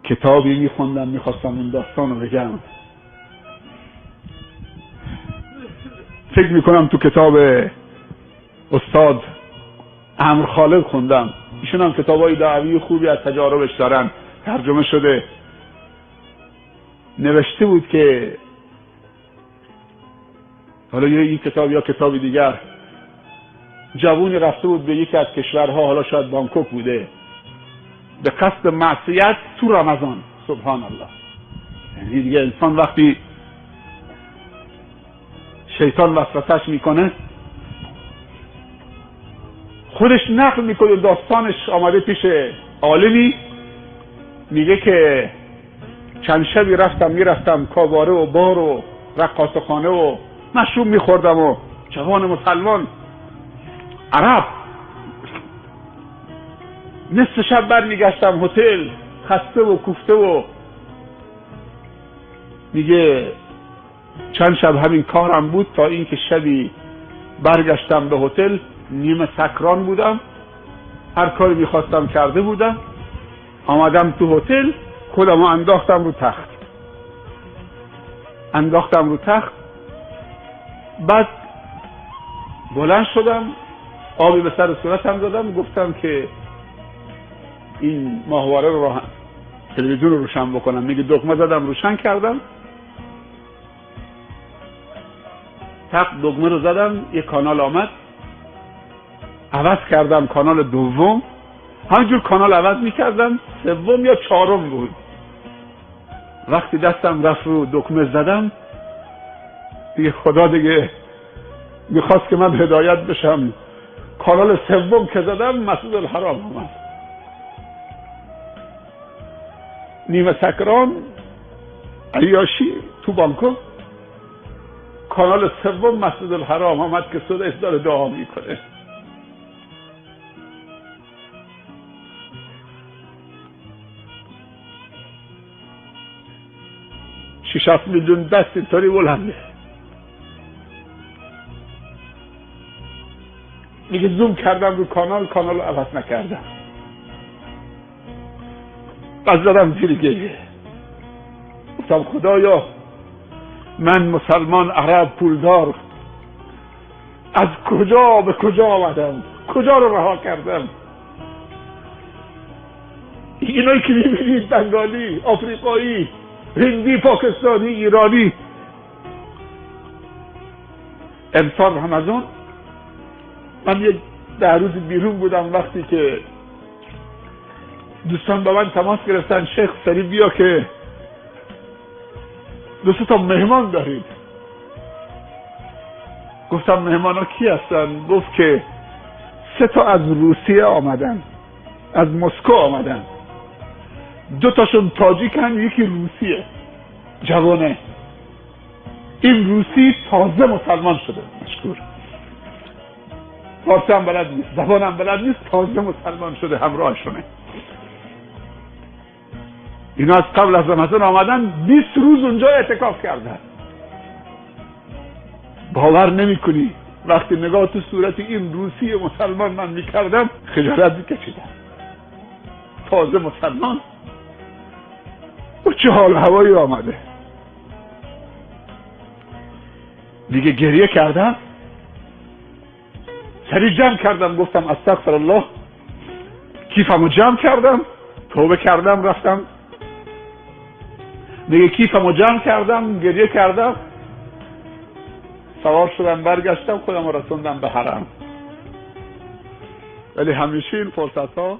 کتابی میخوندم، میخواستم اون داستان رو بگم. فکر میکنم تو کتاب استاد امر خالق خوندم. ایشون هم کتابای دعوی خوبی از تجاربش دارن، ترجمه شده. نوشته بود که حالا این کتاب یا کتابی دیگر، جوونی رفته بود به یکی از کشورها، حالا شاید بانکوک بوده، به قصد معصیت تو رمضان. سبحان الله. یعنی دیگه انسان وقتی شیطان وسوسه‌اش میکنه، خودش نقل میکنه، داستانش آمده پیش عالمی، میگه که چند شبی میرفتم کاباره و بار و رقاصه خانه و مشروب میخوردم و جوان مسلمان عرب. نصف شب برمیگشتم هتل خسته و کوفته و میگه چند شب همین کارم بود تا اینکه شبی برگشتم به هتل نیمه سکران بودم، هر کاری میخواستم کرده بودم، آمدم تو هتل خودمو انداختم رو تخت. بعد بلند شدم، آبی به سر صورتم دادم، گفتم که این ماهواره رو تلویزیون رو روشن بکنم. میگه دکمه زدم روشن کردم، دکمه رو زدم، یه کانال آمد، عوض کردم کانال دوم. همینجور کانال عوض میکردم، سوم یا چهارم بود. وقتی دستم رفت رو دکمه زدم، دیگه خدا دیگه میخواست که من هدایت بشم. کانال سوم که زدم مسجد الحرام آمد. نیمه سکران عیاشی تو بانکوک، کانال سوم مسجد الحرام آمد که صدایش داره دعا میکنه. شش هفت میلیون دست اینطوری بلنده. میگه زوم کردم رو کانال رو عوض نکردم. بعد زدم زیر گریه، گفتم خدایا من مسلمان عرب پولدار از کجا به کجا آمدم، کجا رو رها کردم؟ اینایی که میبینید بنگالی، آفریقایی، هندی، پاکستانی، ایرانی، امسال رمضان من یه 10 روز بیرون بودم، وقتی که دوستان با من تماس گرفتن شیخ سریع بیا که 2 تا مهمان دارید. گفتم مهمان ها کی هستن؟ گفت که 3 تا از روسیه آمدن، از مسکو آمدن، 2 تاشون تاجیکن، یکی روسیه، جوانه. این روسی تازه مسلمان شده، مشکور، فارسی هم بلد نیست، زبان هم بلد نیست، تازه مسلمان شده، همراهشونه. اینا از قبل از رمضان آمدن، 20 روز اونجا اعتکاف کردن. باور نمی کنی وقتی نگاه تو صورت این روسی مسلمان من میکردم خجالت میکشیدم. تازه مسلمان و چه حال هوایی آمده. دیگه گریه کردم، سریع جمع کردم، گفتم استغفر الله، کیفمو جمع کردم، توبه کردم، رفتم دیگه کیفمو جمع کردم، گریه کردم، سوار شدم، برگشتم، خودم رسوندم به حرم. ولی همیشه این فرصت ها